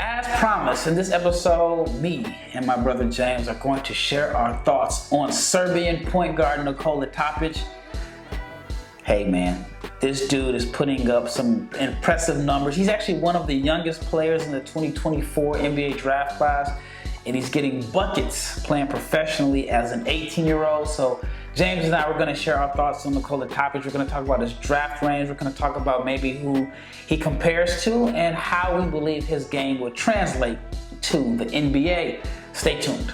As promised, in this episode, me and my brother James are going to share our thoughts on Serbian point guard Nikola Topić. Hey man, this dude is putting up some impressive numbers. He's actually one of the youngest players in the 2024 NBA draft class, and he's getting buckets playing professionally as an 18-year-old. So James and I, we're going to share our thoughts on Nikola Topić. We're going to talk about his draft range. We're going to talk about maybe who he compares to and how we believe his game will translate to the NBA. Stay tuned.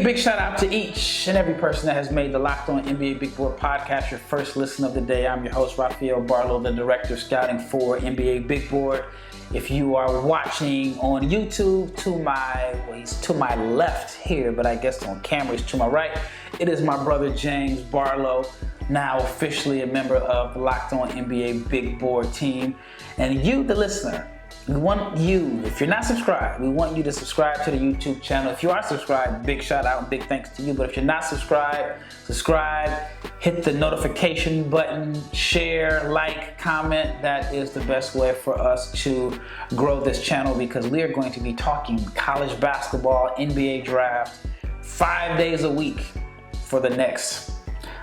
Big shout out to each and every person that has made the Locked On NBA Big Board podcast your first listen of the day. I'm your host, Rafael Barlowe, the director of scouting for NBA Big Board. If you are watching on YouTube, he's to my left here, but I guess on camera he's to my right. It is my brother James Barlowe, now officially a member of the Locked On NBA Big Board team. And you, the listener, we want you, if you're not subscribed, we want you to subscribe to the YouTube channel. If you are subscribed, big shout out and big thanks to you. But if you're not subscribed, subscribe, hit the notification button, share, like, comment. That is the best way for us to grow this channel because we are going to be talking college basketball, NBA draft, 5 days a week for the next,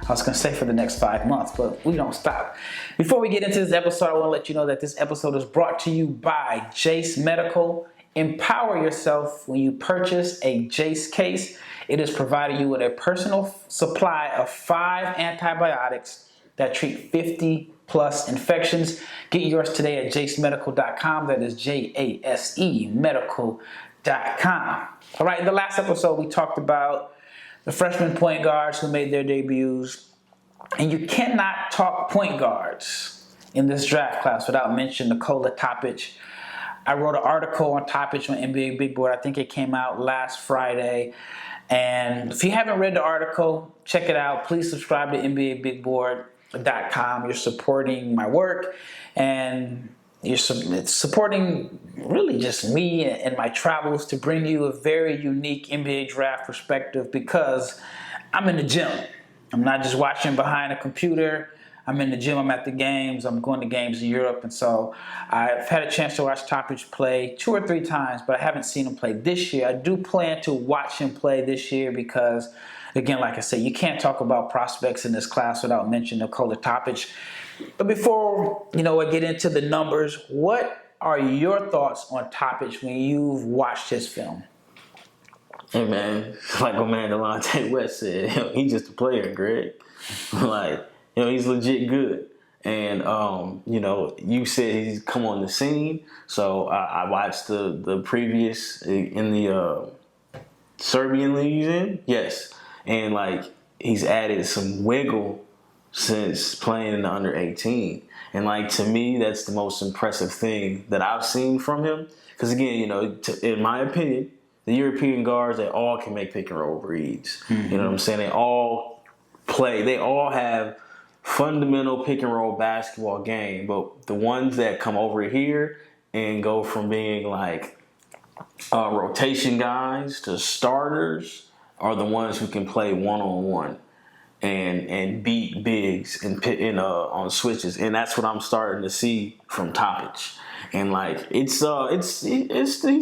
I was going to say for the next 5 months, but we don't stop. Before we get into this episode, I want to let you know that this episode is brought to you by Jase Medical. Empower yourself when you purchase a Jase case. It is providing you with a personal supply of 5 antibiotics that treat 50 plus infections. Get yours today at jasemedical.com. That is Jase medical.com. All right, in the last episode, we talked about the freshman point guards who made their debuts. And you cannot talk point guards in this draft class without mentioning Nikola Topić. I wrote an article on Topić on NBA Big Board. I think it came out last Friday. And if you haven't read the article, check it out. Please subscribe to NBABigBoard.com. You're supporting my work and it's supporting really just me and my travels to bring you a very unique NBA draft perspective because I'm in the gym. I'm not just watching behind a computer. I'm in the gym. I'm at the games. I'm going to games in Europe. And so I've had a chance to watch Topić play 2 or 3 times, but I haven't seen him play this year. I do plan to watch him play this year because, again, like I said, you can't talk about prospects in this class without mentioning Nikola Topić. But before, I get into the numbers, what are your thoughts on Topić when you've watched his film? Hey man, like my man Delonte West said, he's just a player, Greg. He's legit good. And you said he's come on the scene, so I watched the previous in the Serbian league he's in, yes, and he's added some wiggle since playing in the under 18, and to me that's the most impressive thing that I've seen from him. Because again, in my opinion, the European guards, they all can make pick and roll reads. Mm-hmm. You know what I'm saying? They all play. They all have fundamental pick and roll basketball game. But the ones that come over here and go from being rotation guys to starters are the ones who can play one-on-one and beat bigs and on switches. And that's what I'm starting to see from Topić. And he's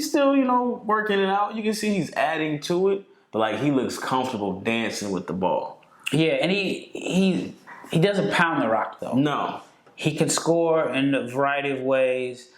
still working it out. You can see he's adding to it, but he looks comfortable dancing with the ball. Yeah, and he doesn't pound the rock though. No, he can score in a variety of ways.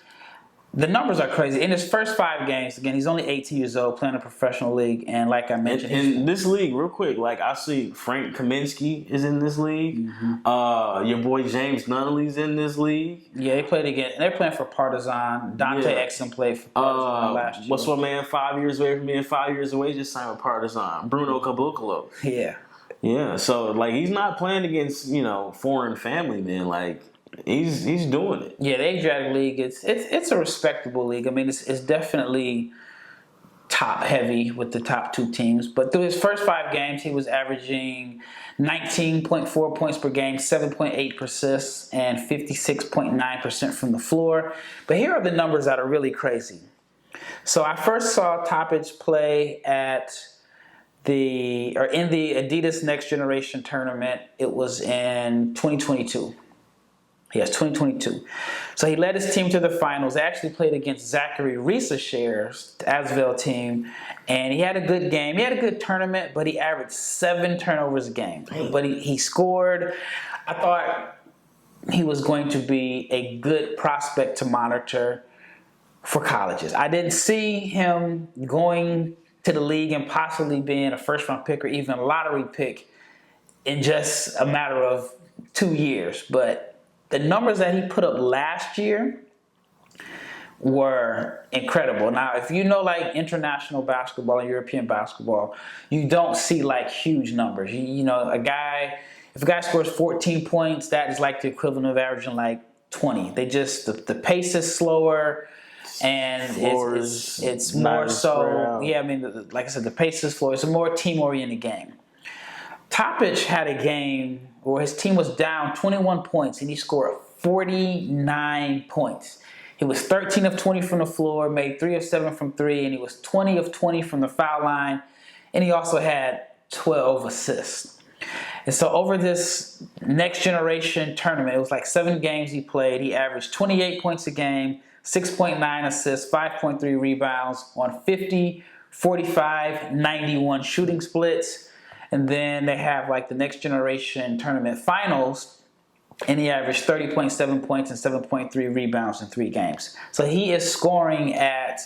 The numbers are crazy. In his first 5 games, again, he's only 18 years old, playing a professional league, and like I mentioned, in this league, real quick, I see Frank Kaminsky is in this league. Mm-hmm. Your boy James Nunnally's in this league. Yeah, they played again. They're playing for Partizan. Dante Exum played for Partizan last year. What's my man 5 years away from being 5 years away? Just signed with Partizan. Bruno Caboclo. Yeah. Yeah. So he's not playing against foreign family, man. He's doing it. Yeah, the Adriatic League, it's a respectable league. I mean, it's definitely top heavy with the top 2 teams. But through his first 5 games, he was averaging 19.4 points per game, 7.8 assists, and 56.9% from the floor. But here are the numbers that are really crazy. So I first saw Topić play at in the Adidas Next Generation tournament. It was in 2022. Yes, 2022. So he led his team to the finals. They actually played against Zachary Riesescher's Asvel team, and he had a good game. He had a good tournament, but he averaged 7 turnovers a game. But he scored. I thought he was going to be a good prospect to monitor for colleges. I didn't see him going to the league and possibly being a first-round pick or even a lottery pick in just a matter of 2 years. But the numbers that he put up last year were incredible. Now, if you know like international basketball and European basketball, you don't see like huge numbers. You know, if a guy scores 14 points, that is like the equivalent of averaging like 20. They just, the pace is slower. And it's more so, yeah, I mean, like I said, the pace is slower. It's a more team-oriented game. Topić had a game where his team was down 21 points and he scored 49 points. He was 13 of 20 from the floor, made 3 of 7 from 3, and he was 20 of 20 from the foul line, and he also had 12 assists. And so over this Next Generation tournament, it was like 7 games he played. He averaged 28 points a game, 6.9 assists, 5.3 rebounds on 50, 45, 91 shooting splits. And then they have like the Next Generation tournament finals, and he averaged 30.7 points and 7.3 rebounds in 3 games. So he is scoring at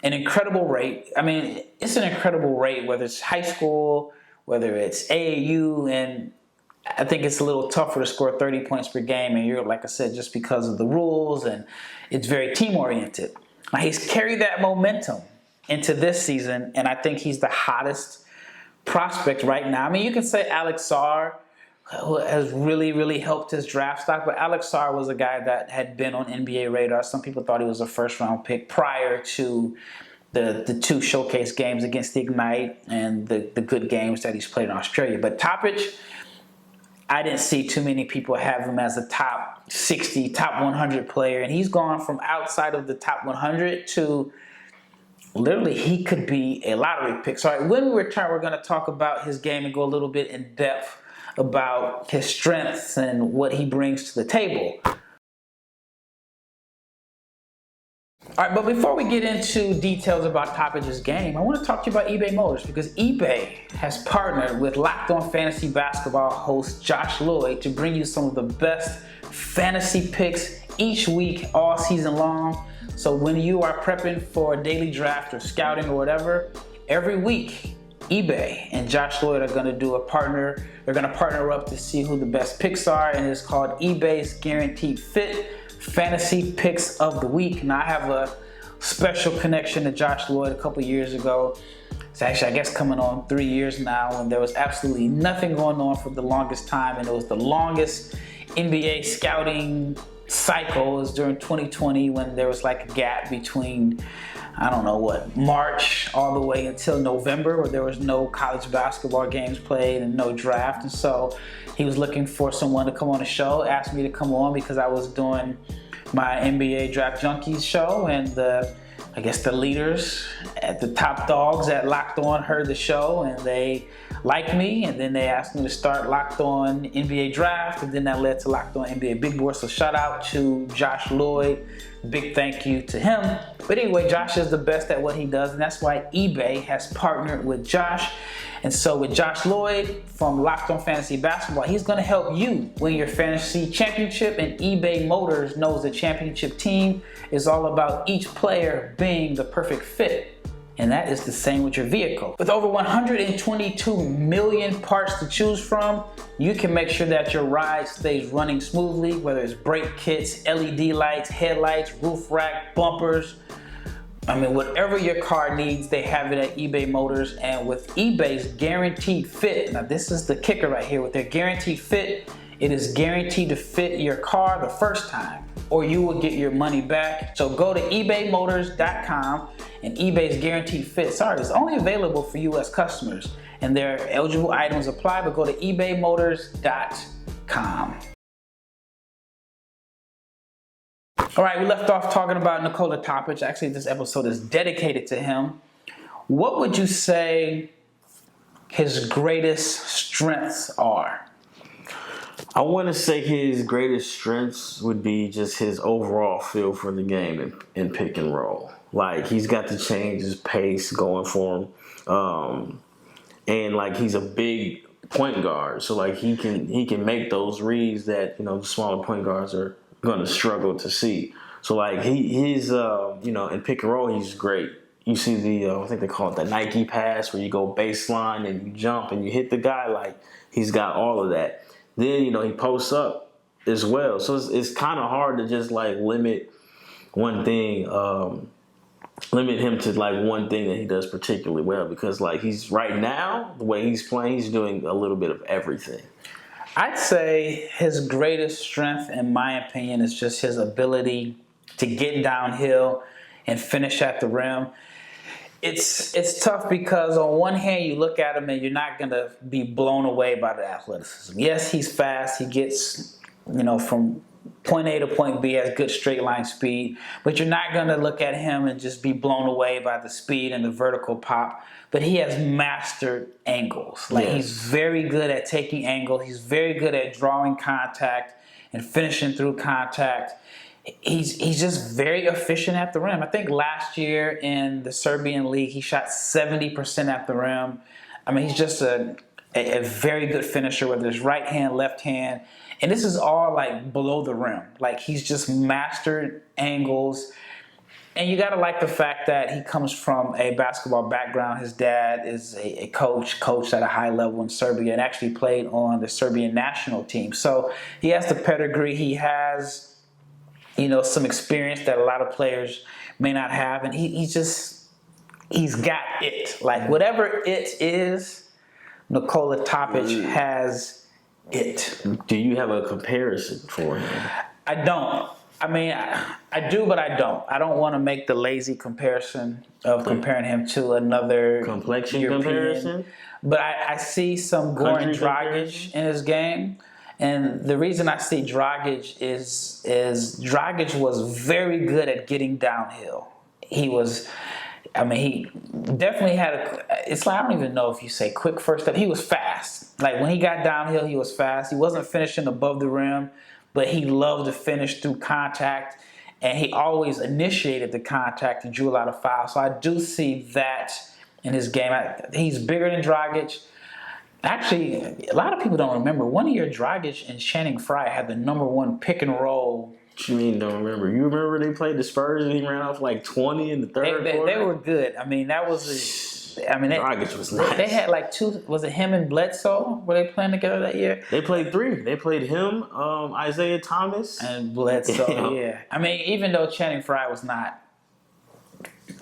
an incredible rate. I mean, it's an incredible rate, whether it's high school, whether it's AAU, and I think it's a little tougher to score 30 points per game, and you're, like I said, just because of the rules, and it's very team-oriented. Now, he's carried that momentum into this season, and I think he's the hottest prospect right now. I mean, you can say Alex Sarr has really, really helped his draft stock, but Alex Sarr was a guy that had been on NBA radar. Some people thought he was a first-round pick prior to the 2 showcase games against the Ignite and the good games that he's played in Australia. But Topić, I didn't see too many people have him as a top 60, top 100 player, and he's gone from outside of the top 100 to literally he could be a lottery pick. So when we return, we're going to talk about his game and go a little bit in depth about his strengths and what he brings to the table. All right, but before we get into details about Topić's game, I want to talk to you about eBay Motors, because eBay has partnered with Locked On Fantasy Basketball host Josh Lloyd to bring you some of the best fantasy picks each week, all season long. So when you are prepping for a daily draft or scouting or whatever, every week, eBay and Josh Lloyd are going to do a partner. They're going to partner up to see who the best picks are, and it's called eBay's Guaranteed Fit Fantasy Picks of the Week. Now, I have a special connection to Josh Lloyd a couple years ago. It's actually, I guess, coming on 3 years now, and there was absolutely nothing going on for the longest time, and it was the longest NBA scouting cycle. It was during 2020 when there was like a gap between, I don't know what, March all the way until November, where there was no college basketball games played and no draft. And so he was looking for someone to come on the show, asked me to come on because I was doing my NBA Draft Junkies show, and I guess the leaders at the top dogs at Locked On heard the show and they liked me, and then they asked me to start Locked On NBA Draft, and then that led to Locked On NBA Big Board. So shout out to Josh Lloyd. Big thank you to him. But anyway, Josh is the best at what he does, and that's why eBay has partnered with Josh. And so with Josh Lloyd from Locked On Fantasy Basketball, he's going to help you win your fantasy championship, and eBay Motors knows the championship team is all about each player being the perfect fit. And that is the same with your vehicle. With over 122 million parts to choose from, you can make sure that your ride stays running smoothly, whether it's brake kits, LED lights, headlights, roof rack, bumpers. I mean, whatever your car needs, they have it at eBay Motors. And with eBay's Guaranteed Fit, now this is the kicker right here. With their Guaranteed Fit, it is guaranteed to fit your car the first time, or you will get your money back. So go to ebaymotors.com, and eBay's Guaranteed Fit, is only available for US customers, and their eligible items apply, but go to ebaymotors.com. All right, we left off talking about Nikola Topić. Actually, this episode is dedicated to him. What would you say his greatest strengths are? I want to say his greatest strengths would be just his overall feel for the game in pick and roll. Like, he's got to change his pace going for him. And, like, he's a big point guard. So, like, he can make those reads that, the smaller point guards are going to struggle to see. So, like, he's in pick and roll, he's great. You see I think they call it the Nike pass, where you go baseline and you jump and you hit the guy. Like, he's got all of that. Then, he posts up as well. So it's kind of hard to just, like, limit one thing, limit him to, like, one thing that he does particularly well. Because, like, he's right now, the way he's playing, he's doing a little bit of everything. I'd say his greatest strength, in my opinion, is just his ability to get downhill and finish at the rim. It's tough because on one hand you look at him and you're not going to be blown away by the athleticism. Yes, he's fast. He gets, from point A to point B, has good straight line speed. But you're not going to look at him and just be blown away by the speed and the vertical pop. But he has mastered angles. Like, yes. He's very good at taking angles. He's very good at drawing contact and finishing through contact. He's just very efficient at the rim. I think last year in the Serbian league, he shot 70% at the rim. I mean, he's just a very good finisher with his right hand, left hand. And this is all, like, below the rim. Like, he's just mastered angles. And you got to like the fact that he comes from a basketball background. His dad is a coached at a high level in Serbia and actually played on the Serbian national team. So he has the pedigree. He has, some experience that a lot of players may not have. And he's got it. Like, whatever it is, Nikola Topić has it. Do you have a comparison for him? I don't. I mean, I do, but I don't. I don't want to make the lazy comparison of comparing him to another complexion European comparison. But I see some Goran Dragic in his game. And the reason I see Dragic is Dragic was very good at getting downhill. He definitely had it's like, I don't even know if you say quick first step. He was fast. Like, when he got downhill, he was fast. He wasn't finishing above the rim, but he loved to finish through contact. And he always initiated the contact and drew a lot of fouls. So I do see that in his game. He's bigger than Dragic. Actually, a lot of people don't remember. One year, Dragic and Channing Frye had the number one pick and roll. What you mean don't remember? You remember they played the Spurs and he ran off like 20 in the third quarter? They were good. I mean, that was Dragic was nice. They had like two. Was it him and Bledsoe? Were they playing together that year? They played three. They played him, Isaiah Thomas, and Bledsoe. Yeah. I mean, even though Channing Frye was not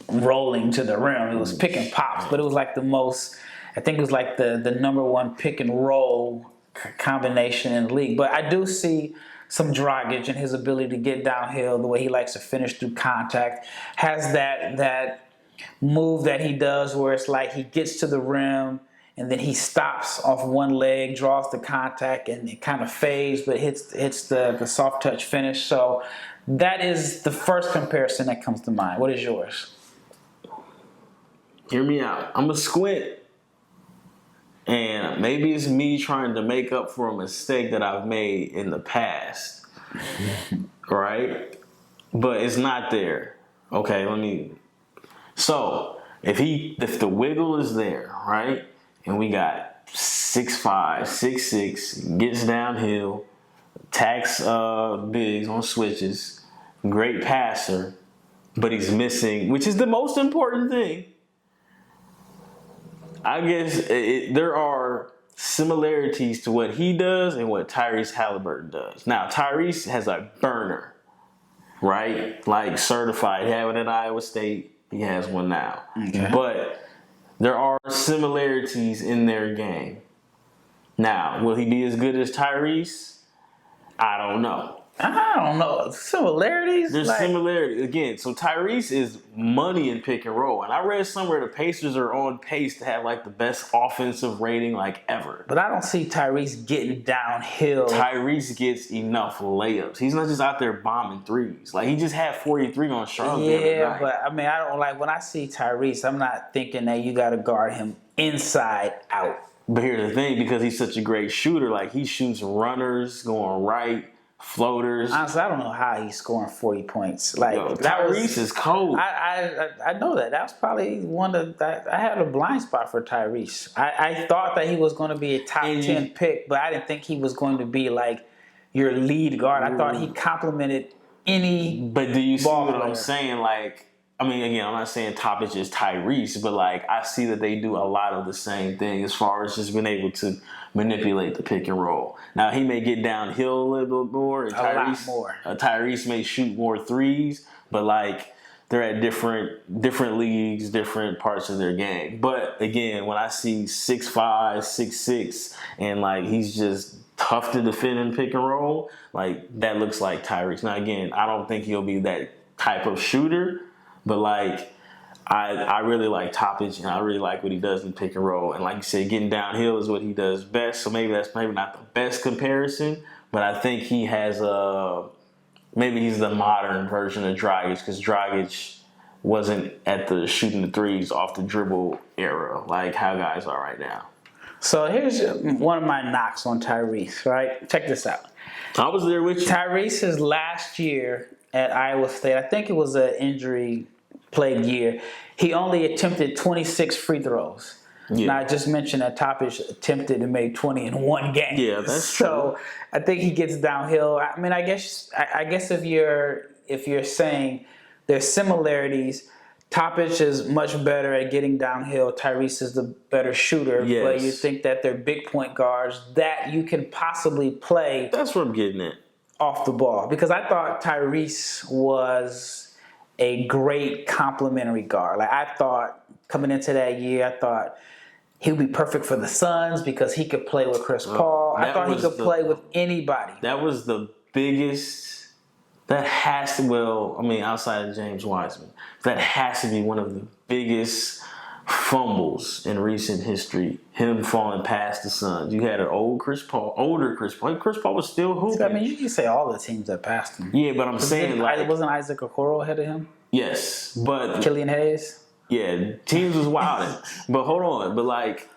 rolling to the rim, it was pick and pops, but it was like the most. I think it was like the number one pick and roll combination in the league. But I do see some Dragic and his ability to get downhill, the way he likes to finish through contact, has that move that he does where it's like he gets to the rim and then he stops off one leg, draws the contact, and it kind of fades, but hits the soft touch finish. So that is the first comparison that comes to mind. What is yours? Hear me out. I'm a squint. And maybe it's me trying to make up for a mistake that I've made in the past, right? But it's not there. Okay, So if the wiggle is there, right, and we got 6'5", 6'6", gets downhill, attacks bigs on switches, great passer, but he's missing, which is the most important thing. I guess there are similarities to what he does and what Tyrese Halliburton does. Now, Tyrese has a burner, right? Like, certified. He had one at Iowa State. He has one now. Okay. But there are similarities in their game. Now, will he be as good as Tyrese? I don't know. I don't know. Similarities? There's similarities. Again, so Tyrese is money in pick and roll. And I read somewhere the Pacers are on pace to have like the best offensive rating like ever. But I don't see Tyrese getting downhill. Tyrese gets enough layups. He's not just out there bombing threes. Like, he just had 43 on Charlotte. Yeah, but I mean, I don't like when I see Tyrese, I'm not thinking that you got to guard him inside out. But here's the thing, because he's such a great shooter, like he shoots runners going right, floaters. Honestly, I don't know how he's scoring 40 points. Like Tyrese is cold. I know that. That was probably one of that. I had a blind spot for Tyrese. I thought that he was going to be a top 10 pick, but I didn't think he was going to be like your lead guard. I thought he complemented any. But do you see what player. I'm saying? Like, I mean, again, I'm not saying Topić is Tyrese, but like I see that they do a lot of the same thing as far as just being able to manipulate the pick and roll. Now he may get downhill a little bit more, and Tyrese may shoot more threes, but like they're at different leagues, different parts of their game. But again, when I see 6'5", 6'6", and like he's just tough to defend in pick and roll, like that looks like Tyrese. Now again, I don't think he'll be that type of shooter. But, like, I really like Topić, and I really like what he does in pick and roll. And like you said, getting downhill is what he does best. So maybe that's not the best comparison. But I think he has maybe he's the modern version of Dragic, because Dragic wasn't at the shooting the threes off the dribble era like how guys are right now. So here's one of my knocks on Tyrese, right? Check this out. I was there with you. Tyrese's last year at Iowa State, I think it was an injury-plagued year, he only attempted 26 free throws. Yeah. Now, I just mentioned that Topić attempted and made 20 in one game. Yeah, that's so. True. I think he gets downhill. I mean, I guess if you're saying there's similarities, Topić is much better at getting downhill. Tyrese is the better shooter. Yes. But you think that they're big point guards that you can possibly play. That's what I'm getting at. Off the ball, because I thought Tyrese was a great complementary guard. Like I thought coming into that year, I thought he would be perfect for the Suns because he could play with Chris Paul. I thought he could play with anybody. That was the biggest. That has to, well, I mean, outside of James Wiseman, that has to be one of the biggest fumbles in recent history. Him falling past the Suns. You had an older Chris Paul. Chris Paul was still hooping. I mean, you can say all the teams that passed him. Yeah, but I'm saying like, wasn't Isaac Okoro ahead of him? Yes, but Killian Hayes. Yeah, teams was wilding. But hold on, but like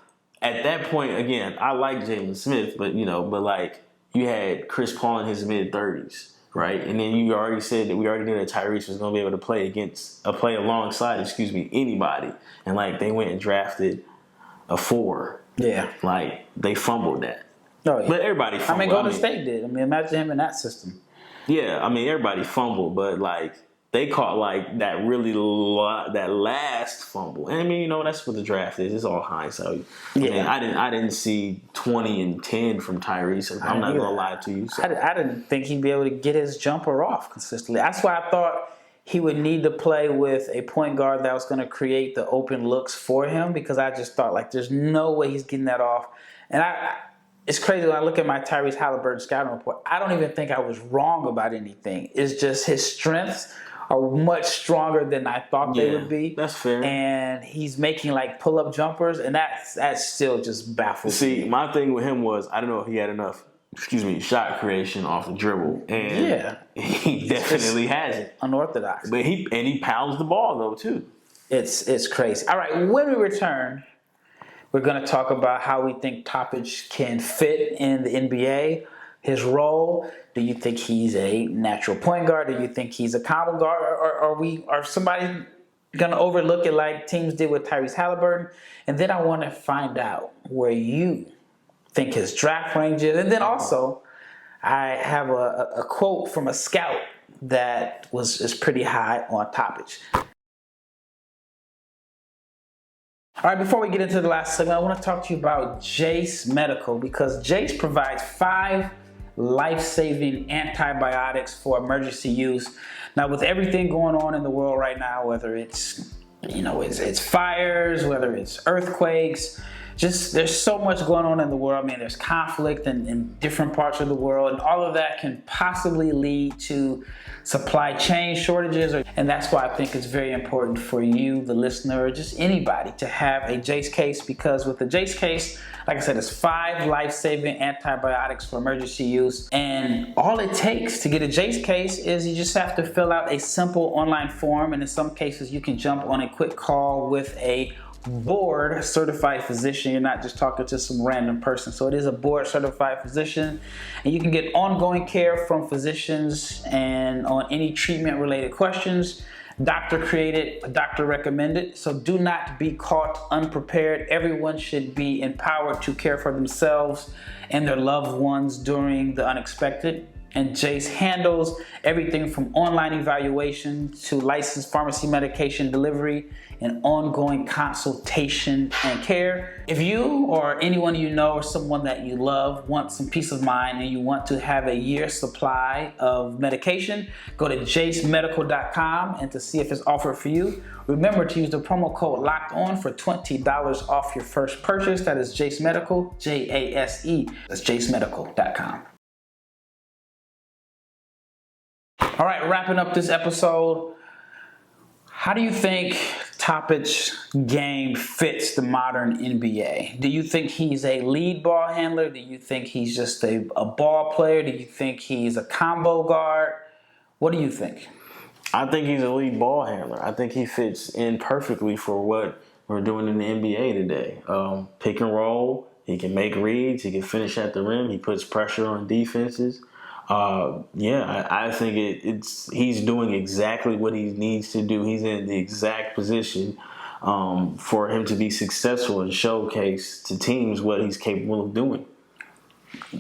at that point, again, I like Jalen Smith, but like you had Chris Paul in his mid-30s. Right, and then you already said that we already knew that Tyrese was going to be able to play alongside, anybody. And like they went and drafted a 4. Yeah, like they fumbled that. Oh yeah, but everybody fumbled. I mean, Golden State did. I mean, imagine him in that system. Yeah, I mean everybody fumbled, but like they caught like that that last fumble. And I mean, that's what the draft is. It's all hindsight. Yeah, I mean, I didn't see 20 and 10 from Tyrese. I'm not gonna lie to you. So. I didn't think he'd be able to get his jumper off consistently. That's why I thought he would need to play with a point guard that was going to create the open looks for him, because I just thought like there's no way he's getting that off. And it's crazy when I look at my Tyrese Halliburton scouting report. I don't even think I was wrong about anything. It's just his strengths are much stronger than I thought they would be. That's fair. And he's making like pull-up jumpers, and that's still just baffles me. See, my thing with him was I don't know if he had enough, shot creation off the dribble. And he definitely has it. Unorthodox. But he pounds the ball though too. It's crazy. All right, when we return, we're going to talk about how we think Topić can fit in the NBA, his role. Do you think he's a natural point guard? Do you think he's a combo guard? Or are somebody going to overlook it like teams did with Tyrese Halliburton? And then I want to find out where you think his draft range is. And then also, I have a quote from a scout that is pretty high on Topić. All right, before we get into the last segment, I want to talk to you about Jase Medical, because Jase provides 5 life-saving antibiotics for emergency use. Now, with everything going on in the world right now, whether it's fires, whether it's earthquakes, just there's so much going on in the world. I mean, there's conflict in different parts of the world, and all of that can possibly lead to supply chain shortages. And that's why I think it's very important for you, the listener, or just anybody, to have a Jase case, because with the Jase case, like I said, it's 5 life-saving antibiotics for emergency use. And all it takes to get a Jase case is you just have to fill out a simple online form. And in some cases, you can jump on a quick call with a board certified physician. You're not just talking to some random person. So it is a board certified physician, and you can get ongoing care from physicians and on any treatment related questions. Doctor created, doctor recommended. So do not be caught unprepared. Everyone should be empowered to care for themselves and their loved ones during the unexpected. And Jase handles everything from online evaluation to licensed pharmacy medication delivery and ongoing consultation and care. If you or anyone you know or someone that you love want some peace of mind and you want to have a year's supply of medication, go to jasemedical.com and to see if it's offered for you. Remember to use the promo code LOCKEDON for $20 off your first purchase. That is Jase Medical, Jase. That's jasemedical.com. All right, wrapping up this episode. How do you think Topić's game fits the modern NBA? Do you think he's a lead ball handler? Do you think he's just a ball player? Do you think he's a combo guard? What do you think? I think he's a lead ball handler. I think he fits in perfectly for what we're doing in the NBA today. Pick and roll. He can make reads. He can finish at the rim. He puts pressure on defenses. I think he's doing exactly what he needs to do. He's in the exact position for him to be successful and showcase to teams what he's capable of doing.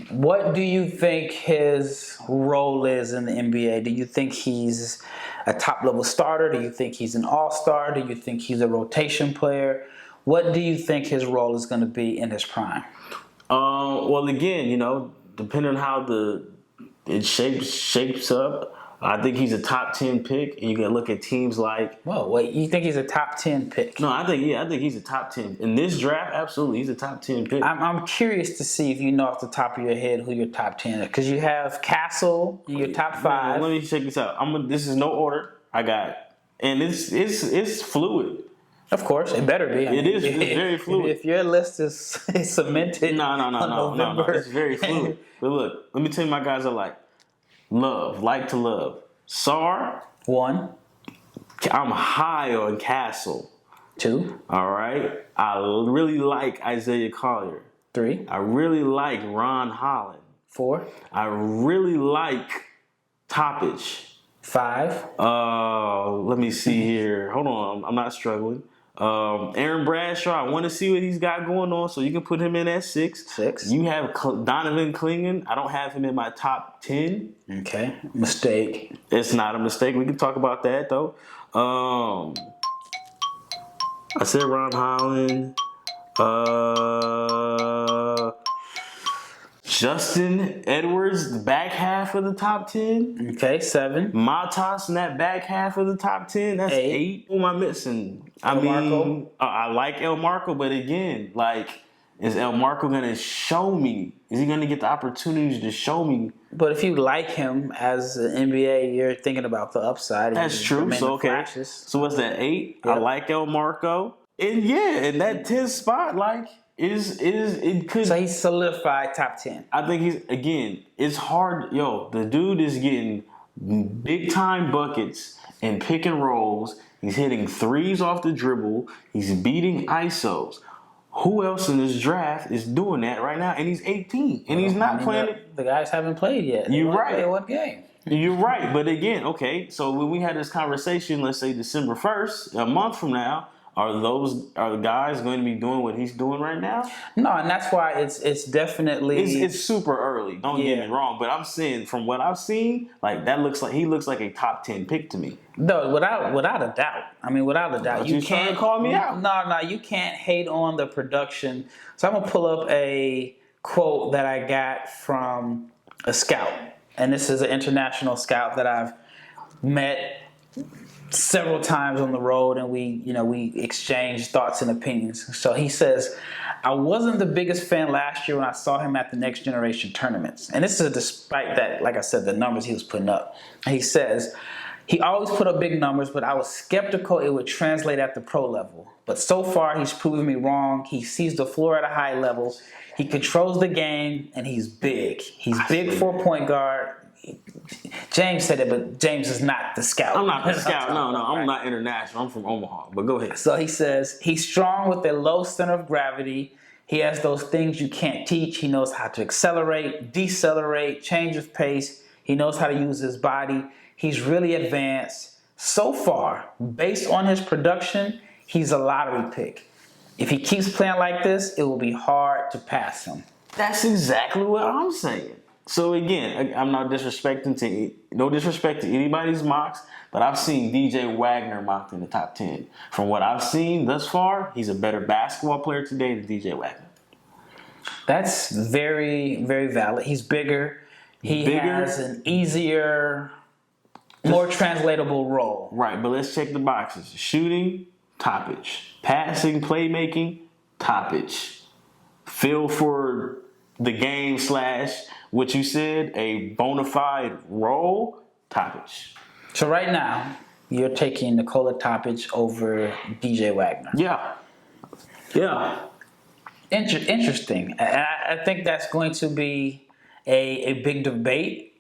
What do you think his role is in the NBA? Do you think he's a top-level starter? Do you think he's an all-star? Do you think he's a rotation player? What do you think his role is going to be in his prime? Well, again, depending on how it shapes up. I think he's a top 10 pick, and you can look at teams like. Whoa, wait! You think he's a top 10 pick? No, I think he's a top 10 in this draft. Absolutely, he's a top 10 pick. I'm curious to see if you know off the top of your head who your top 10 is, because you have Castle in your top 5. Let me check this out. This is no order. I got, and it's fluid. Of course, it better be. It's very fluid. If your list is cemented, no. It's very fluid. But look, let me tell you my guys I like. Like to love. Sar. 1. I'm high on Castle. 2. All right. I really like Isaiah Collier. 3. I really like Ron Holland. 4. I really like Topić. 5. Let me see here. Hold on. I'm not struggling. Aaron Bradshaw, I want to see what he's got going on, so you can put him in at 6. You have Donovan Clingan. I don't have him in my top 10. Okay, mistake. It's not a mistake. We can talk about that, though. I said Ron Holland. Justin Edwards, the back half of the top 10. Okay, 7. Matas in that back half of the top 10. That's 8. Who am I missing? I like El Marco, but again, is El Marco going to show me? Is he going to get the opportunities to show me? But if you like him as an NBA, you're thinking about the upside. That's true. So, okay. Flashes. So what's that, 8? Yep. I like El Marco. And in that 10th spot, it could. So he's solidified top 10. I think it's hard. The dude is getting big time buckets and pick and rolls. He's hitting threes off the dribble. He's beating ISOs. Who else in this draft is doing that right now? And he's 18. And he's not playing it. The guys haven't played yet. You're right. Play one game. You're right. But again, okay, so when we had this conversation, let's say December 1st, a month from now, are the guys going to be doing what he's doing right now? No, and that's why it's definitely it's super early. Don't get me wrong, but I'm saying from what I've seen, he looks like a top 10 pick to me. No, without a doubt. I mean, without a doubt, you can't call me out. No, you can't hate on the production. So I'm gonna pull up a quote that I got from a scout, and this is an international scout that I've met several times on the road, and we exchange thoughts and opinions. So he says, I wasn't the biggest fan last year when I saw him at the Next Generation tournaments. And this is despite that, like I said, the numbers he was putting up. He says, he always put up big numbers, but I was skeptical it would translate at the pro level. But so far, he's proven me wrong. He sees the floor at a high level. He controls the game, and he's big. He's big for a point guard. James said it, but James is not the scout. I'm not the scout. No, I'm not international. I'm from Omaha. But go ahead. So he says he's strong with a low center of gravity. He has those things you can't teach. He knows how to accelerate, decelerate, change of pace. He knows how to use his body. He's really advanced. So far, based on his production, he's a lottery pick. If he keeps playing like this, it will be hard to pass him. That's exactly what I'm saying. So again, I'm not no disrespect to anybody's mocks, but I've seen DJ Wagner mocked in the top 10. From what I've seen thus far, he's a better basketball player today than DJ Wagner. That's very, very valid. He's bigger. He has an easier, more translatable role. Right, but let's check the boxes. Shooting, Topić. Passing, playmaking, Topić. Feel for the game / what you said, a bona fide role, Topić. So right now, you're taking Nikola Topić over DJ Wagner. Yeah. Interesting. I think that's going to be a big debate,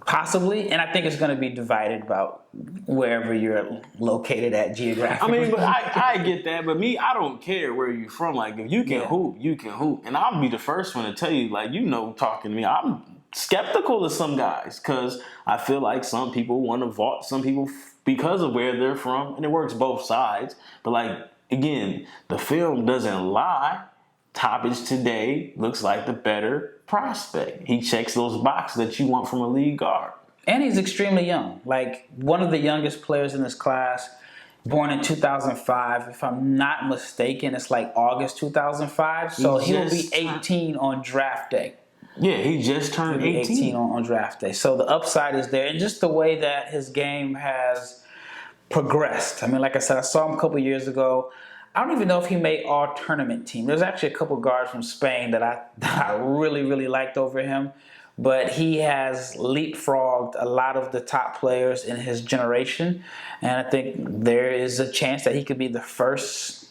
possibly, and I think it's going to be divided about wherever you're located at geographically. I mean, but I get that, but I don't care where you're from. Like, if you can hoop, you can hoop. And I'll be the first one to tell you, like, talking to me, I'm skeptical of some guys because I feel like some people want to vault some people because of where they're from, and it works both sides. But, like, again, the film doesn't lie. Topić today looks like the better prospect. He checks those boxes that you want from a league guard. And he's extremely young. Like, one of the youngest players in this class, born in 2005. If I'm not mistaken, it's like August 2005. So he'll be 18 on draft day. Yeah, he just turned 18 on draft day. So the upside is there. And just the way that his game has progressed. I mean, like I said, I saw him a couple years ago. I don't even know if he made all tournament team. There's actually a couple guards from Spain that I really, really liked over him. But he has leapfrogged a lot of the top players in his generation. And I think there is a chance that he could be the first,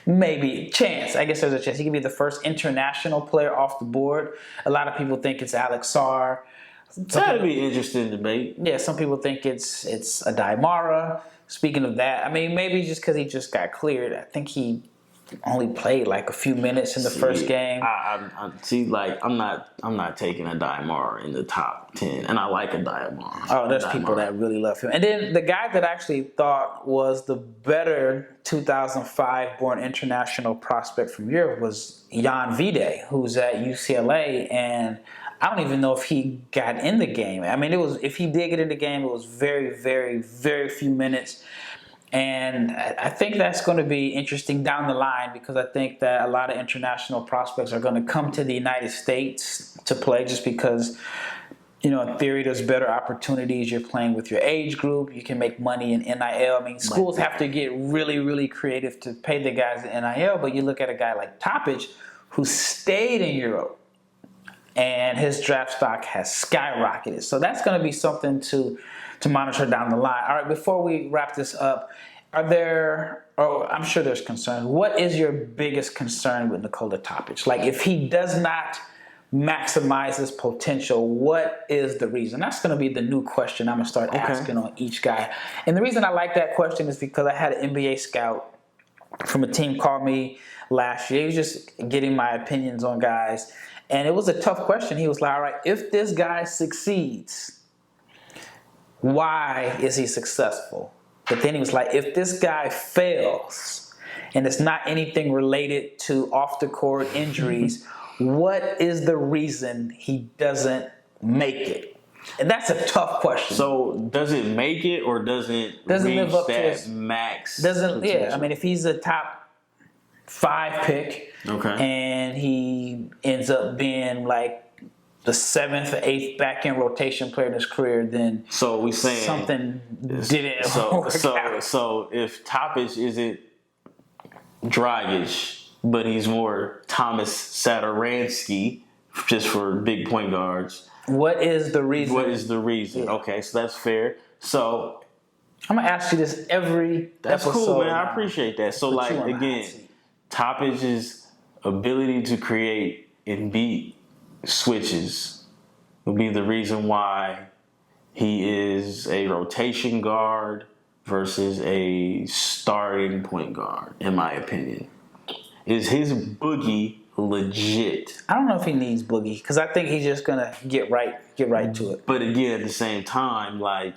I guess there's a chance. He could be the first international player off the board. A lot of people think it's Alex Sarr. That'd be an interesting debate. Yeah, some people think it's Adai Mara. Speaking of that, I mean, maybe just because he just got cleared. I think he only played like a few minutes in the first game. I'm not taking Adai Mara in the top 10, and I like Adai Mara. Oh, there's people that really love him. And then the guy that I actually thought was the better 2005 born international prospect from Europe was Jan Vide, who's at UCLA, and I don't even know if he got in the game. I mean, if he did get in the game, it was very, very, very few minutes. And I think that's going to be interesting down the line because I think that a lot of international prospects are going to come to the United States to play just because, in theory, there's better opportunities. You're playing with your age group. You can make money in NIL. I mean, schools have to get really, really creative to pay the guys in NIL. But you look at a guy like Topić who stayed in Europe, and his draft stock has skyrocketed. So that's going to be something to monitor down the line. All right, before we wrap this up, I'm sure there's concerns. What is your biggest concern with Nikola Topić? Like, if he does not maximize his potential, what is the reason? That's going to be the new question I'm going to start asking on each guy. And the reason I like that question is because I had an NBA scout from a team call me last year. He was just getting my opinions on guys. And it was a tough question. He was like, all right, if this guy succeeds, why is he successful? But then he was like, if this guy fails and it's not anything related to off-the-court injuries, what is the reason he doesn't make it? And that's a tough question. So does it make it or doesn't live up to his max? I mean, if he's a top 5 pick and he ends up being like the 7th or 8th back-end rotation player in his career, then we saying something didn't work out. So if Topić isn't Dragic, but he's more Thomas Satoransky, just for big point guards. What is the reason? Yeah. Okay, so that's fair. So I'm going to ask you this every That's episode. Cool, man. I appreciate that. So, like, again, Topic's ability to create and beat switches would be the reason why he is a rotation guard versus a starting point guard, in my opinion. Is his boogie legit? I don't know if he needs boogie because I think he's just gonna get right to it. But again, at the same time, like,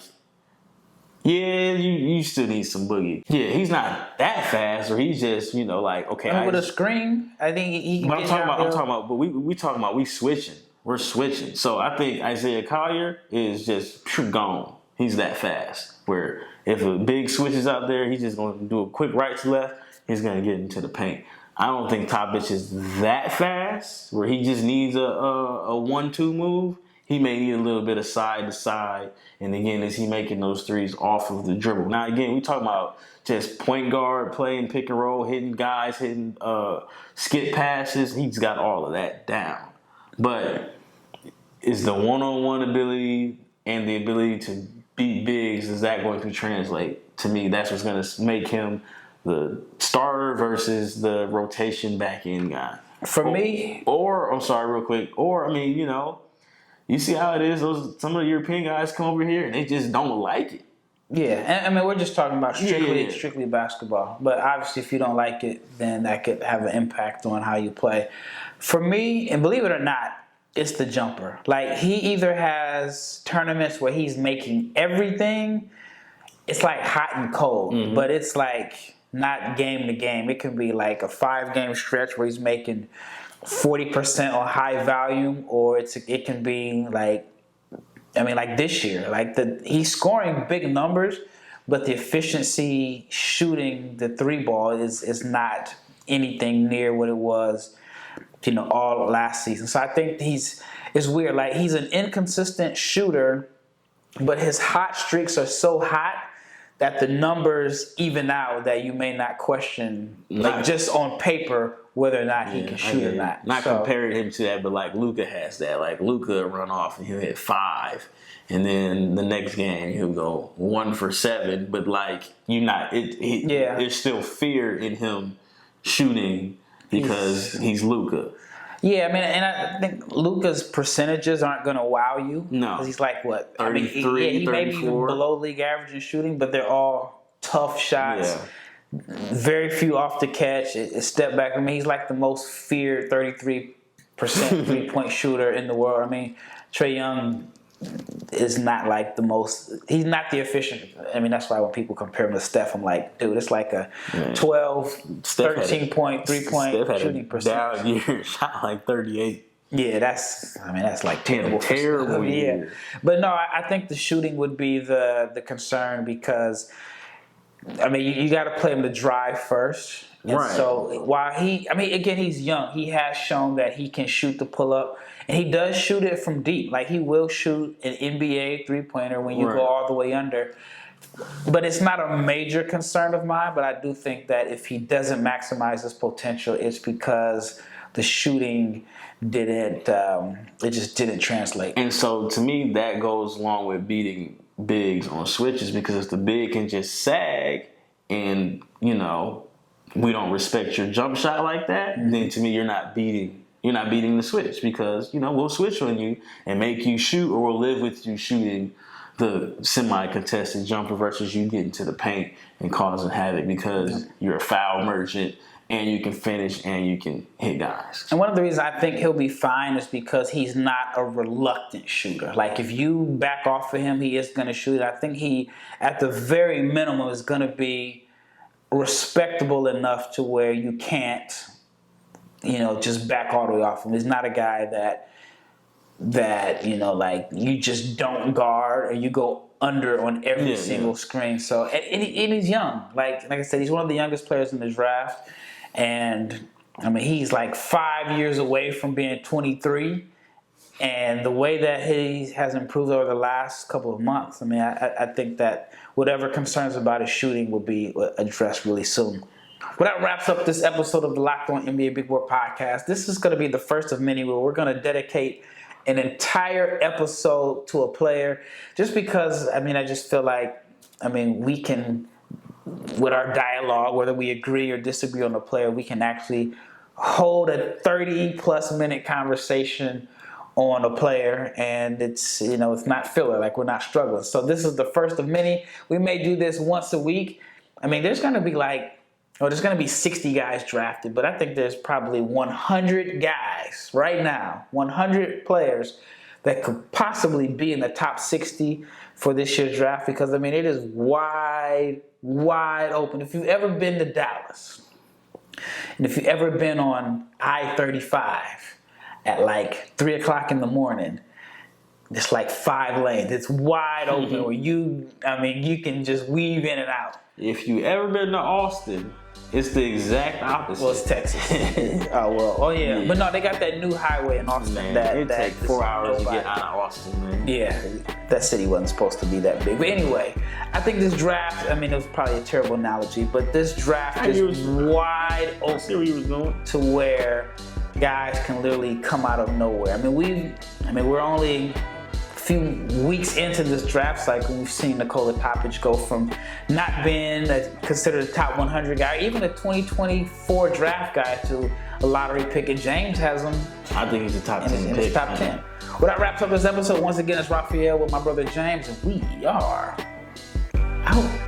yeah, you still need some boogie. Yeah, he's not that fast, or he's just, you know, like, okay. I mean, with a screen, I think he can. But I'm talking about. But we talking about we switching. We're switching. So I think Isaiah Collier is just gone. He's that fast. Where if a big switch is out there, he's just going to do a quick right to left. He's going to get into the paint. I don't think Topić is that fast, where he just needs a 1-2 move. He may need a little bit of side to side. And again, is he making those threes off of the dribble? Now, again, we talking about just point guard, playing pick and roll, hitting guys, hitting skip passes. He's got all of that down. But is the one-on-one ability and the ability to beat bigs, is that going to translate? To me, that's what's going to make him the starter versus the rotation back-end guy. For me... I'm sorry, real quick. Or, I mean, you know, you see how it is. Some of the European guys come over here and they just don't like it. Yeah, and I mean, we're just talking about strictly basketball. But obviously, if you don't like it, then that could have an impact on how you play. For me, and believe it or not, it's the jumper. Like, he either has tournaments where he's making everything. It's like hot and cold, but it's like not game to game. It can be like a 5-game stretch where he's making 40% on high volume, or it can be like, I mean, like this year, like he's scoring big numbers, but the efficiency shooting the 3-ball is not anything near what it was, you know, all last season. So I think it's weird. Like, he's an inconsistent shooter, but his hot streaks are so hot that the numbers even out that you may not question, like, just on paper, whether or not he can shoot or not. Not comparing him to that, but like Luka has that. Like, Luka run off and he'll hit 5, and then the next game he'll go 1 for 7. But like, there's still fear in him shooting because he's Luka. Yeah, I mean, and I think Luka's percentages aren't going to wow you. No. Because he's like, what? 33, I mean, he may be 34. below league average in shooting, but they're all tough shots. Yeah. Very few off the catch. A step back. I mean, he's like the most feared 33% three-point shooter in the world. I mean, Trae Young is not like the most. He's not the efficient. I mean, that's why when people compare him to Steph, I'm like, dude, it's like a 12, 13-point three-point shooting percentage. Down year, shot like 38. Yeah, that's like terrible. Terrible year. But no, I think the shooting would be the concern because, I mean, you got to play him to drive first. And right. So while again, he's young. He has shown that he can shoot the pull-up. And he does shoot it from deep. Like, he will shoot an NBA three-pointer when you go all the way under. But it's not a major concern of mine. But I do think that if he doesn't maximize his potential, it's because the shooting it just didn't translate. And so, to me, that goes along with beating bigs on switches, because if the big can just sag and, you know, we don't respect your jump shot like that, then to me, you're not beating the switch, because, you know, we'll switch on you and make you shoot, or we'll live with you shooting the semi-contested jumper versus you getting to the paint and causing havoc because you're a foul merchant and you can finish and you can hit guys. And one of the reasons I think he'll be fine is because he's not a reluctant shooter. Like, if you back off of him, he is going to shoot. I think he, at the very minimum, is going to be respectable enough to where you can't, you know, just back all the way off him. He's not a guy that you know, like, you just don't guard or you go under on every single screen. So, and he's young. Like I said, he's one of the youngest players in the draft. And, I mean, he's like 5 years away from being 23. And the way that he has improved over the last couple of months, I mean, I think that whatever concerns about his shooting will be addressed really soon. Well, that wraps up this episode of the Locked On NBA Big Board podcast. This is going to be the first of many where we're going to dedicate an entire episode to a player, just because, I mean, I just feel like, I mean, we can, with our dialogue, whether we agree or disagree on the player, we can actually hold a 30-plus minute conversation on a player, and it's not filler, like we're not struggling. So this is the first of many. We may do this once a week. I mean, there's going to be 60 guys drafted, but I think there's probably 100 guys right now, 100 players that could possibly be in the top 60 for this year's draft, because I mean, it is wide open. If you've ever been to Dallas, and if you've ever been on I-35 at like 3 o'clock in the morning, it's like 5 lanes. It's wide open where you can just weave in and out. If you ever been to Austin, it's the exact opposite. Well, it's Texas. Yeah. But no, they got that new highway in Austin. Man, it takes 4 hours to get out of Austin, man. Yeah, that city wasn't supposed to be that big. But anyway, I think this draft, it was probably a terrible analogy, but this draft is wide open. I see where you was going. To where guys can literally come out of nowhere. We're only a few weeks into this draft cycle. We've seen Nikola Topić go from not being considered a top 100 guy, even a 2024 draft guy, to a lottery pick. And James has him. I think he's a top 10 pick. Top 10. Well, that wraps up this episode. Once again, it's Rafael with my brother James, and we are out.